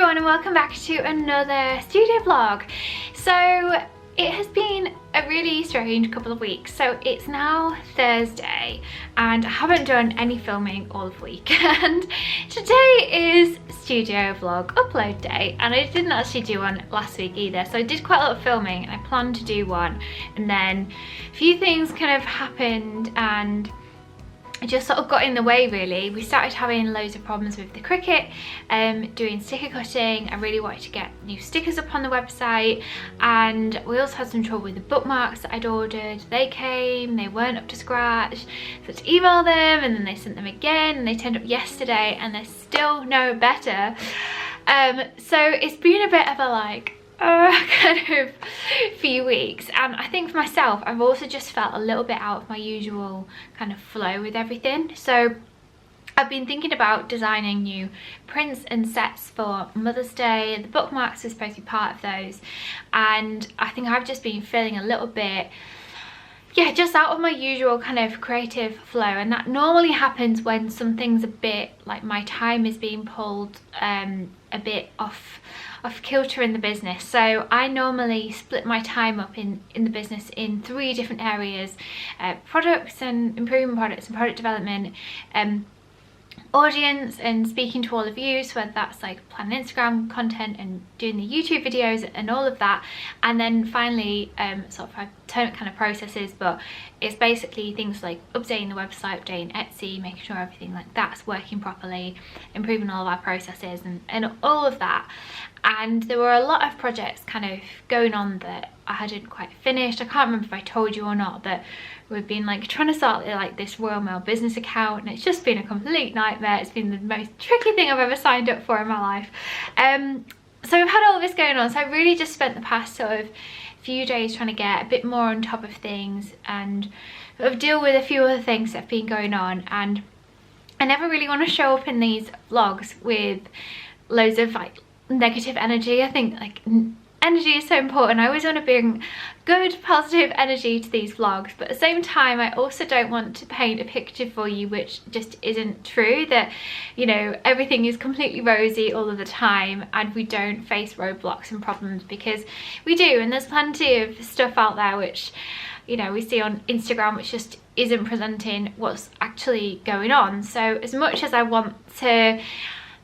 everyone and welcome back to another studio vlog. So it has been a really strange couple of weeks. So it's now Thursday and I haven't done any filming all of week and today is studio vlog upload day and I didn't actually do one last week either. So I did quite a lot of filming and I planned to do one and then a few things kind of happened and it just sort of got in the way really. We started having loads of problems with the Cricut, doing sticker cutting. I really wanted to get new stickers up on the website and we also had some trouble with the bookmarks that I'd ordered. They came, they weren't up to scratch, so I had to email them and then they sent them again and they turned up yesterday and they're still no better. So it's been a bit of a kind of few weeks, and I think for myself I've also just felt a little bit out of my usual kind of flow with everything. So I've been thinking about designing new prints and sets for Mother's Day. The bookmarks are supposed to be part of those and I think I've just been feeling a little bit just out of my usual kind of creative flow, and that normally happens when something's a bit like my time is being pulled a bit off kilter in the business. So I normally split my time up in the business in 3 different areas: products and improving products and product development, audience and speaking to all of you, so whether that's like planning Instagram content and doing the YouTube videos and all of that, and then finally sort of I term it kind of processes, but it's basically things like updating the website, updating Etsy, making sure everything like that's working properly, improving all of our processes and all of that. And there were a lot of projects kind of going on that I hadn't quite finished. I can't remember if I told you or not, but we've been like trying to start like this Royal Mail business account and it's just been a complete nightmare. It's been the most tricky thing I've ever signed up for in my life. So we've had all this going on, so I really just spent the past sort of few days trying to get a bit more on top of things and sort of deal with a few other things that have been going on. And I never really want to show up in these vlogs with loads of like negative energy. I think like energy is so important. I always want to bring good positive energy to these vlogs, but at the same time I also don't want to paint a picture for you which just isn't true, that you know everything is completely rosy all of the time and we don't face roadblocks and problems, because we do, and there's plenty of stuff out there which you know we see on Instagram which just isn't presenting what's actually going on. So as much as I want to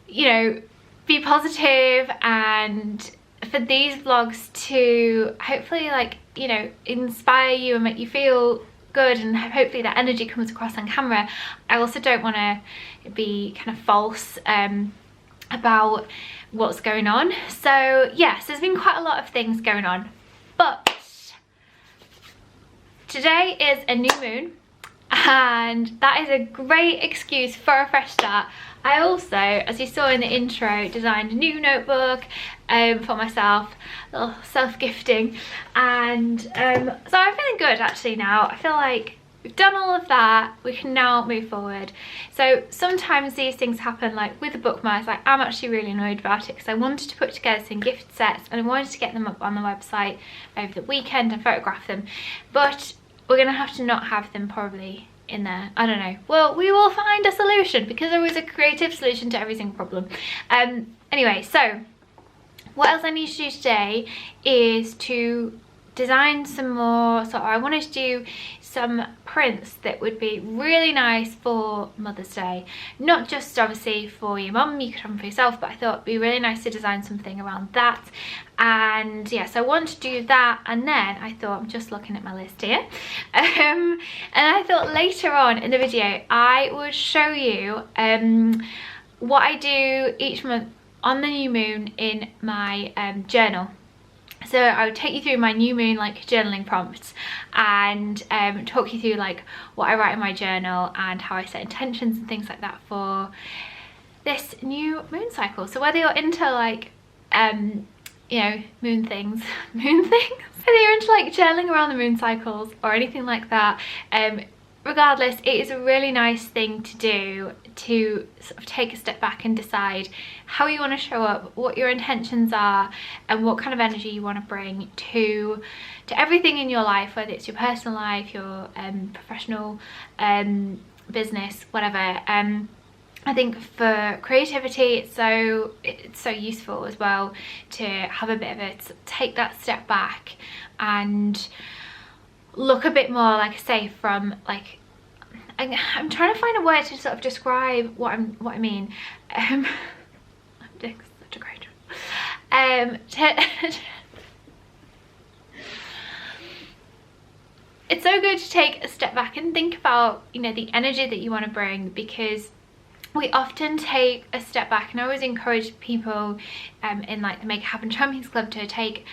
you know be positive and for these vlogs to hopefully like you know inspire you and make you feel good and hopefully that energy comes across on camera, I also don't want to be kind of false about what's going on. So yes, there's been quite a lot of things going on, but today is a new moon and that is a great excuse for a fresh start. I also, as you saw in the intro, designed a new notebook for myself, a little self-gifting, and so I'm feeling good actually now. I feel like we've done all of that, we can now move forward. So sometimes these things happen, like with the bookmarks, like I'm actually really annoyed about it because I wanted to put together some gift sets and I wanted to get them up on the website over the weekend and photograph them, but we're gonna have to not have them probably in there. I don't know. Well, we will find a solution because there is a creative solution to every single problem. Anyway, so what else I need to do today is to design some more. So I wanted to do some prints that would be really nice for Mother's Day, not just obviously for your mum, you could have them for yourself, but I thought it'd be really nice to design something around that. And yeah, so I want to do that, and then I thought, I'm just looking at my list here, and I thought later on in the video I would show you what I do each month on the new moon in my journal. So I would take you through my new moon like journaling prompts and talk you through like what I write in my journal and how I set intentions and things like that for this new moon cycle. So whether you're into like you know moon things whether you're into like journaling around the moon cycles or anything like that, regardless, it is a really nice thing to do to sort of take a step back and decide how you want to show up, what your intentions are, and what kind of energy you want to bring to everything in your life, whether it's your personal life, your professional business, whatever. I think for creativity it's so useful as well to have a bit of a take that step back and look a bit more, like I say, from like, I'm trying to find a word to sort of describe what I mean. I'm doing such a great job. It's so good to take a step back and think about, you know, the energy that you want to bring, because we often take a step back, and I always encourage people in like the Make It Happen Champions Club to take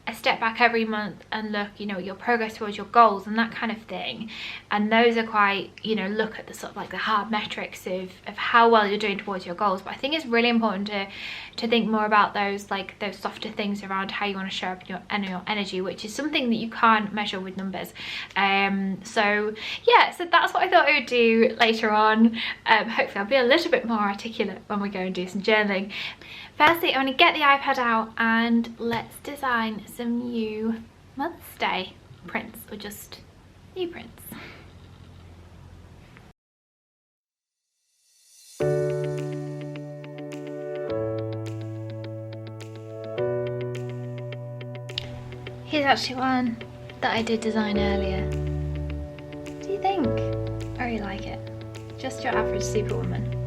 a step back every month and look, you know, your progress towards your goals and that kind of thing. And those are quite, you know, look at the sort of like the hard metrics of how well you're doing towards your goals. But I think it's really important to think more about those, like those softer things around how you want to show up in your energy, which is something that you can't measure with numbers. So yeah, so that's what I thought I would do later on. Hopefully I'll be a little bit more articulate when we go and do some journaling. Firstly, I'm going to get the iPad out and let's design some new Mother's Day prints, or just new prints. Here's actually one that I did design earlier. What do you think? I really like it. Just your average superwoman.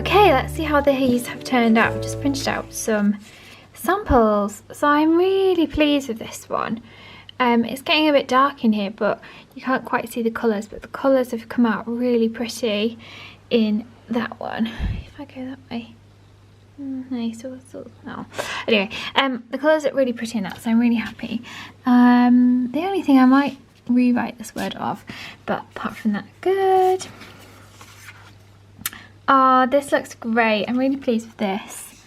Okay, let's see how these have turned out. I've just printed out some samples, so I'm really pleased with this one. It's getting a bit dark in here, but you can't quite see the colours, but the colours have come out really pretty in that one. If I go that way. Nice. Oh. Anyway, the colours are really pretty in that, so I'm really happy. The only thing I might rewrite this word of, but apart from that, good. Oh, this looks great. I'm really pleased with this.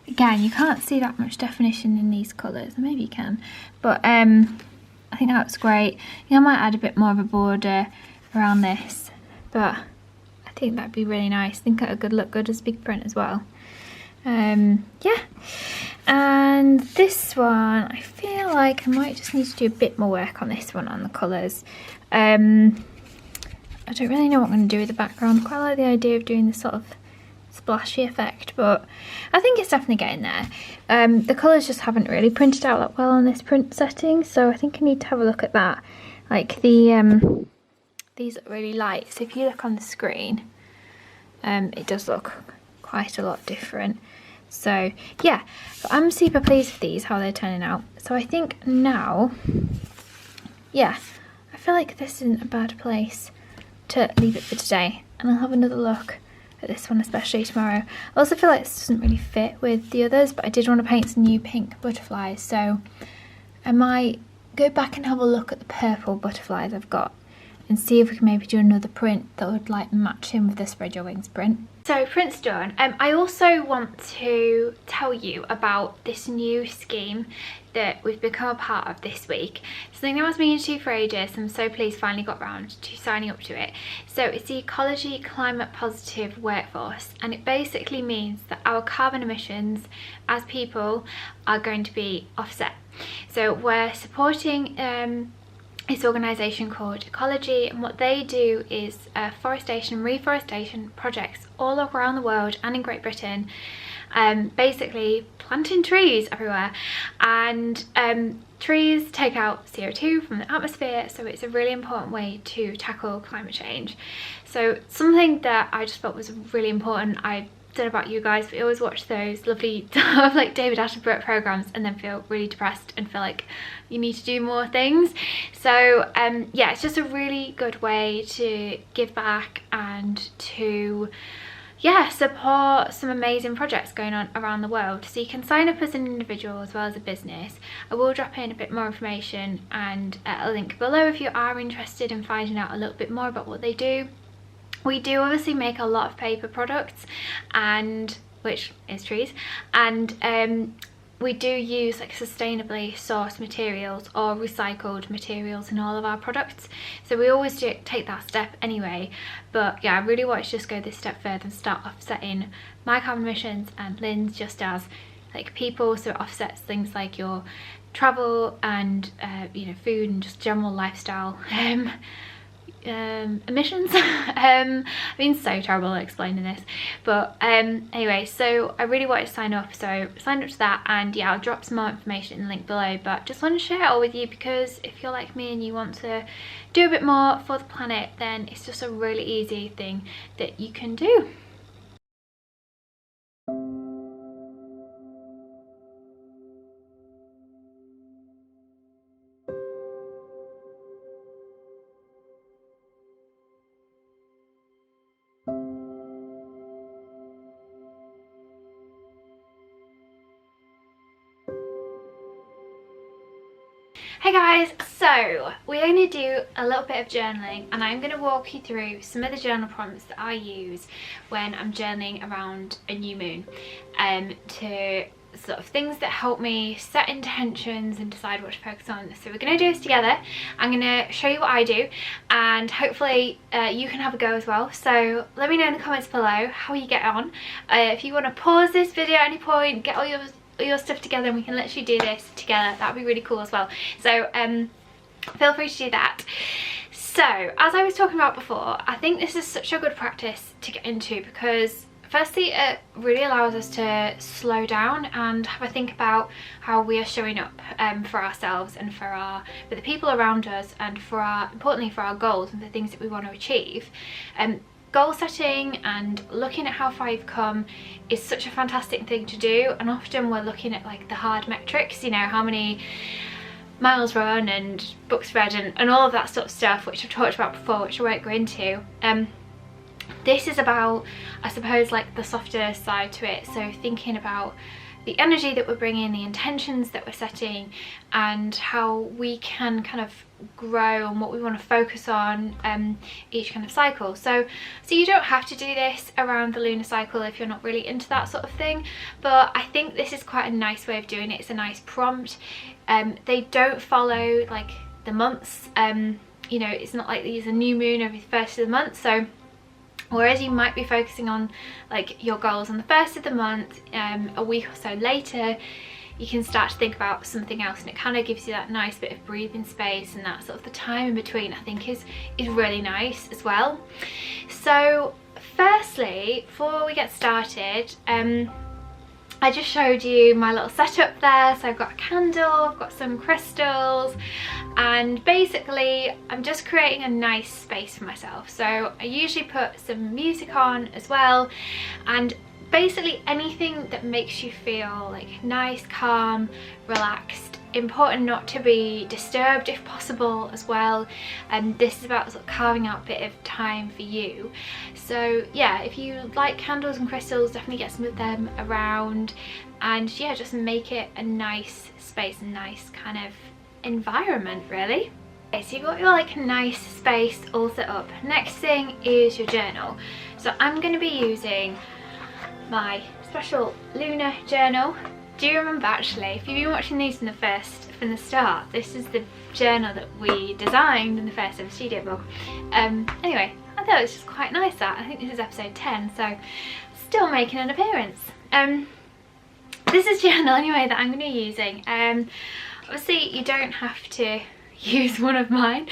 Again, you can't see that much definition in these colours. Maybe you can, but I think that looks great. I might add a bit more of a border around this, but I think that'd be really nice. I think that would look good as big print as well. Yeah, and this one, I feel like I might just need to do a bit more work on this one, on the colours. I don't really know what I'm going to do with the background. I quite like the idea of doing this sort of splashy effect, but I think it's definitely getting there. The colours just haven't really printed out that well on this print setting, so I think I need to have a look at that. Like the these look really light, so if you look on the screen, it does look quite a lot different. So yeah, but I'm super pleased with these, how they're turning out. So I think now, yeah, I feel like this isn't a bad place to leave it for today, and I'll have another look at this one especially tomorrow. I also feel like this doesn't really fit with the others, but I did want to paint some new pink butterflies, so I might go back and have a look at the purple butterflies I've got and see if we can maybe do another print that would like match in with the Spread Your Wings print. So print's done. I also want to tell you about this new scheme that we've become a part of this week. Something that I was meaning to do for ages. I'm so pleased finally got around to signing up to it. So it's the Ecologi Climate Positive Workforce, and it basically means that our carbon emissions as people are going to be offset. So we're supporting this organisation called Ecologi, and what they do is forestation and reforestation projects all around the world and in Great Britain, basically planting trees everywhere, and trees take out CO2 from the atmosphere, so it's a really important way to tackle climate change. So something that I just thought was really important. I don't know about you guys, but I always watch those lovely like David Attenborough programs and then feel really depressed and feel like you need to do more things. So yeah, it's just a really good way to give back and to, yeah, support some amazing projects going on around the world. So you can sign up as an individual as well as a business. I will drop in a bit more information and a link below if you are interested in finding out a little bit more about what they do. We do obviously make a lot of paper products, and which is trees, and we do use like sustainably sourced materials or recycled materials in all of our products, so we always do take that step anyway. But yeah, I really want to just go this step further and start offsetting my carbon emissions and Lynn's, just as like people, so it offsets things like your travel and you know, food and just general lifestyle emissions. I've been so terrible at explaining this, but anyway, so I really wanted to sign up, so sign up to that, and yeah, I'll drop some more information in the link below, but just want to share it all with you because if you're like me and you want to do a bit more for the planet, then it's just a really easy thing that you can do. Hey guys, so we're going to do a little bit of journaling, and I'm going to walk you through some of the journal prompts that I use when I'm journaling around a new moon, to sort of things that help me set intentions and decide what to focus on. So we're going to do this together. I'm going to show you what I do, and hopefully you can have a go as well. So let me know in the comments below how you get on. If you want to pause this video at any point, get all your stuff together, and we can literally do this together. That would be really cool as well. So feel free to do that. So as I was talking about before, I think this is such a good practice to get into because firstly it really allows us to slow down and have a think about how we are showing up for ourselves and for the people around us, and importantly for our goals and the things that we want to achieve. goal setting and looking at how far you've come is such a fantastic thing to do, and often we're looking at like the hard metrics, you know, how many miles run and books read and all of that sort of stuff, which I've talked about before, which I won't go into. This is about, I suppose, like the softer side to it, so thinking about the energy that we're bringing, the intentions that we're setting, and how we can kind of grow and what we want to focus on each kind of cycle. So you don't have to do this around the lunar cycle if you're not really into that sort of thing, but I think this is quite a nice way of doing it. It's a nice prompt. They don't follow like the months, you know, it's not like there's a new moon every first of the month, so whereas you might be focusing on like your goals on the first of the month, a week or so later you can start to think about something else, and it kind of gives you that nice bit of breathing space, and that sort of the time in between I think is really nice as well. So firstly, before we get started, I just showed you my little setup there. So I've got a candle, I've got some crystals, and basically I'm just creating a nice space for myself. So I usually put some music on as well, and basically anything that makes you feel like nice, calm, relaxed. Important not to be disturbed if possible as well, and this is about sort of carving out a bit of time for you. So yeah, if you like candles and crystals, definitely get some of them around, and yeah, just make it a nice space, a nice kind of environment really. Okay, so you've got your like nice space all set up. Next thing is your journal. So I'm going to be using my special lunar journal. Do you remember, actually, if you've been watching these from the start, this is the journal that we designed in the first ever studio vlog. Anyway, I thought it was just quite nice that. I think this is episode 10, so still making an appearance. This is journal anyway that I'm going to be using. Obviously you don't have to use one of mine,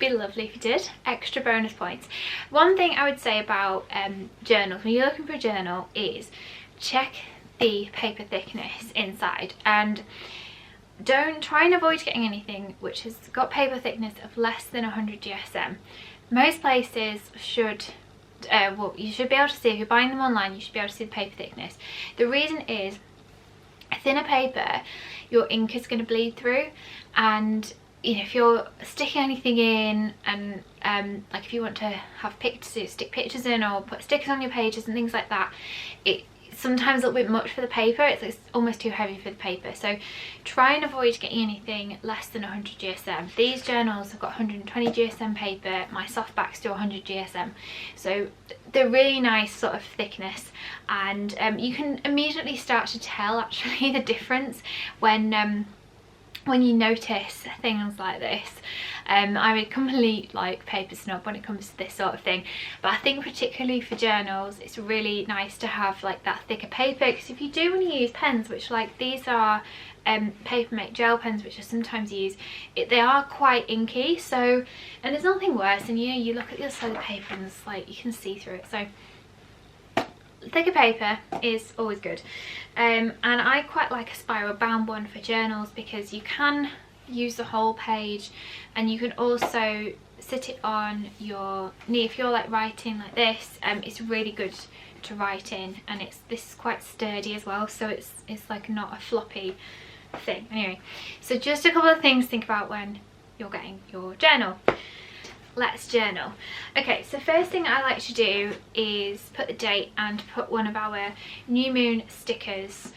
be lovely if you did, extra bonus points. One thing I would say about journals when you're looking for a journal is check the paper thickness inside, and don't try and avoid getting anything which has got paper thickness of less than 100 GSM. Most places should, well, you should be able to see, if you're buying them online, you should be able to see the paper thickness. The reason is, thinner paper, your ink is going to bleed through, and you know, if you're sticking anything in, and like if you want to have pictures, stick pictures in or put stickers on your pages and things like that, it's sometimes a little bit much for the paper. It's almost too heavy for the paper, so try and avoid getting anything less than 100 GSM. These journals have got 120 GSM paper, my softbacks do 100 GSM, so they're really nice sort of thickness, and you can immediately start to tell actually the difference when you notice things like this. I'm a complete like paper snob when it comes to this sort of thing, but I think particularly for journals it's really nice to have like that thicker paper, because if you do want to use pens, which like these are Papermate gel pens which I sometimes use, they are quite inky, so, and there's nothing worse than, you know, you look at the other side of the paper and it's like you can see through it. So thicker paper is always good, and I quite like a spiral bound one for journals because you can use the whole page, and you can also sit it on your knee if you're like writing like this. It's really good to write in, and this is quite sturdy as well, so it's like not a floppy thing. Anyway, so just a couple of things to think about when you're getting your journal. Let's journal. Okay, so first thing I like to do is put the date and put one of our new moon stickers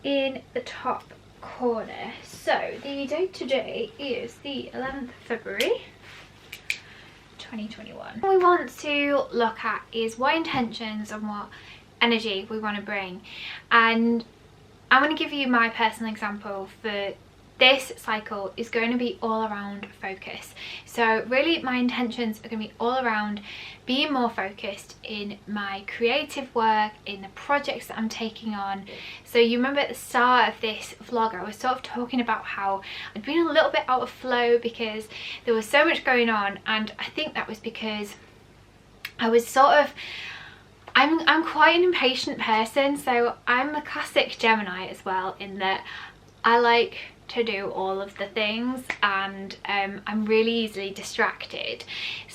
in the top corner. So the date today is the 11th of February 2021. What we want to look at is what intentions and what energy we want to bring, and I'm going to give you my personal example for this cycle is going to be all around focus. So really my intentions are going to be all around being more focused in my creative work, in the projects that I'm taking on. So you remember at the start of this vlog I was sort of talking about how I'd been a little bit out of flow because there was so much going on, and I think that was because I was sort of, I'm quite an impatient person, so I'm a classic Gemini as well, in that I like to do all of the things, and I'm really easily distracted.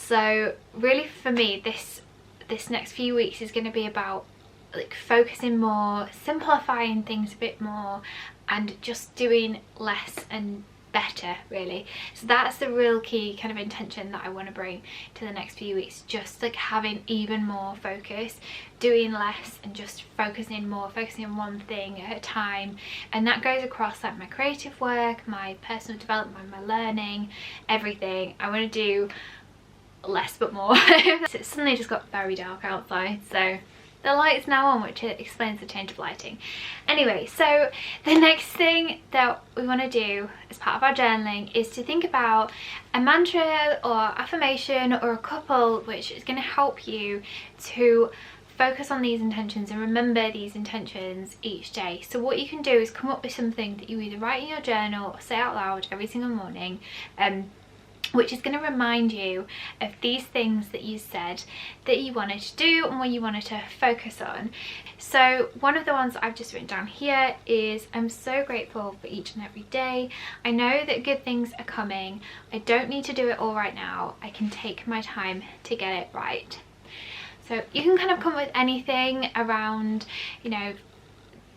So really for me, this next few weeks is going to be about like focusing more, simplifying things a bit more, and just doing less and better, really. So that's the real key kind of intention that I want to bring to the next few weeks, just like having even more focus, doing less and just focusing more, focusing on one thing at a time. And that goes across like my creative work, my personal development, my learning, everything. I want to do less but more. So it suddenly just got very dark outside, so the light's now on, which explains the change of lighting. Anyway, so the next thing that we want to do as part of our journaling is to think about a mantra or affirmation or a couple which is going to help you to focus on these intentions and remember these intentions each day. So what you can do is come up with something that you either write in your journal or say out loud every single morning, which is going to remind you of these things that you said that you wanted to do and what you wanted to focus on. So one of the ones that I've just written down here is, I'm so grateful for each and every day. I know that good things are coming. I don't need to do it all right now. I can take my time to get it right. So you can kind of come up with anything around, you know,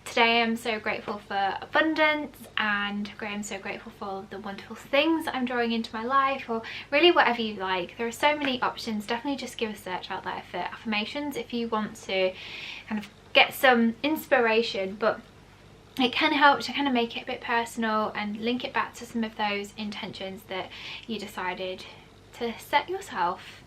today I'm so grateful for abundance, and I'm so grateful for the wonderful things that I'm drawing into my life, or really whatever you like. There are so many options. Definitely just give a search out there for affirmations if you want to kind of get some inspiration, but it can help to kind of make it a bit personal and link it back to some of those intentions that you decided to set yourself.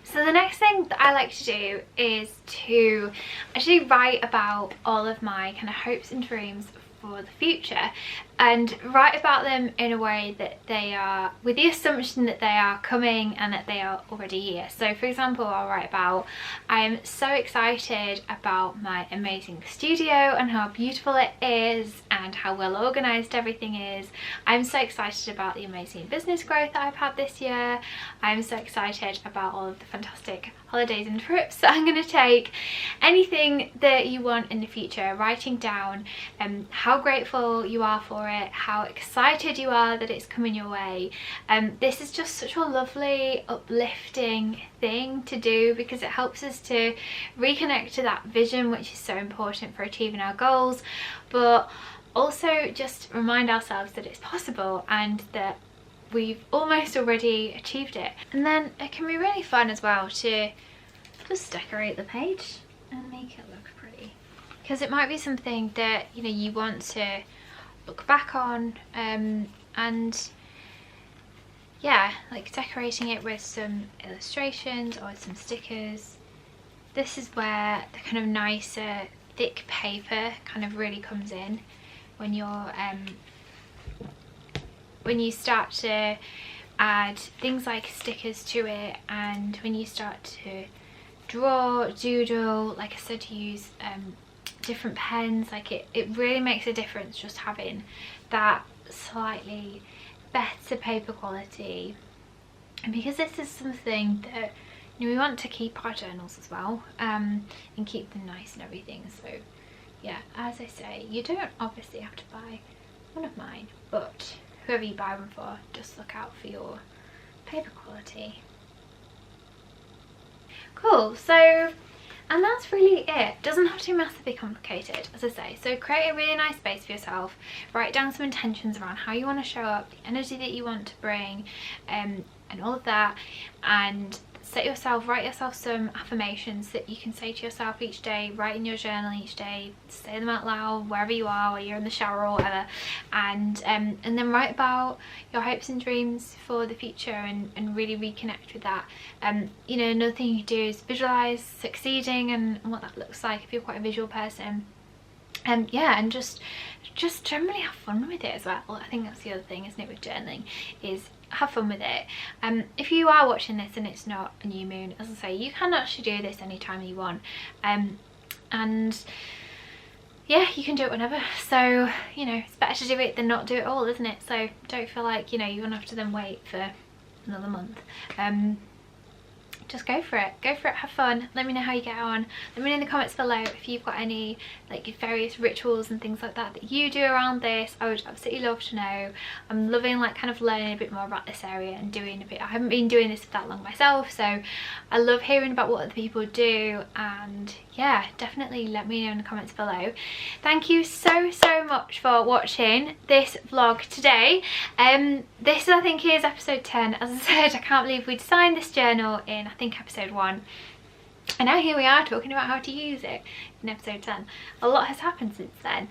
So the next thing that I like to do is to actually write about all of my kind of hopes and dreams for the future, and write about them in a way that they are, with the assumption that they are coming and that they are already here. So for example, I'll write about, I am so excited about my amazing studio and how beautiful it is and how well organised everything is. I'm so excited about the amazing business growth that I've had this year. I'm so excited about all of the fantastic holidays and trips that I'm going to take. Anything that you want in the future, writing down how grateful you are for it, how excited you are that it's coming your way. This is just such a lovely, uplifting thing to do, because it helps us to reconnect to that vision, which is so important for achieving our goals, but also just remind ourselves that it's possible and that we've almost already achieved it. And then it can be really fun as well to just decorate the page and make it look pretty, because it might be something that, you know, you want to look back on, and yeah, like decorating it with some illustrations or some stickers. This is where the kind of nicer thick paper kind of really comes in when you're when you start to add things like stickers to it, and when you start to draw, doodle, like I said, to use different pens. Like it really makes a difference just having that slightly better paper quality. And because this is something that, you know, we want to keep our journals as well, and keep them nice and everything. So yeah, as I say, you don't obviously have to buy one of mine, but whoever you buy one for, just look out for your paper quality. Cool, so, and that's really it. Doesn't have to be massively complicated, as I say. So create a really nice space for yourself, write down some intentions around how you want to show up, the energy that you want to bring, and all of that, and write yourself some affirmations that you can say to yourself each day. Write in your journal each day, say them out loud wherever you are, or you're in the shower or whatever, and then write about your hopes and dreams for the future, and really reconnect with that. You know, another thing you can do is visualize succeeding and what that looks like if you're quite a visual person. Yeah, and just generally have fun with it as well. I think that's the other thing, isn't it, with journaling, is have fun with it. If you are watching this and it's not a new moon, as I say, you can actually do this anytime you want, and yeah, you can do it whenever. So, you know, it's better to do it than not do it all, isn't it? So don't feel like, you know, you're gonna have to then wait for another month. just go for it, have fun. Let me know how you get on. Let me know in the comments below if you've got any like various rituals and things like that that you do around this. I would absolutely love to know. I'm loving like kind of learning a bit more about this area and doing a bit. I haven't been doing this for that long myself, so I love hearing about what other people do, and yeah, definitely let me know in the comments below. Thank you so much for watching this vlog today. This I think is episode 10. As I said, I can't believe we designed this journal in I think episode 1, and now here we are talking about how to use it in episode 10. A lot has happened since then.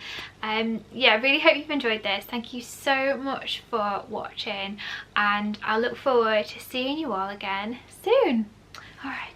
Yeah, I really hope you've enjoyed this. Thank you so much for watching, and I look forward to seeing you all again soon. All right.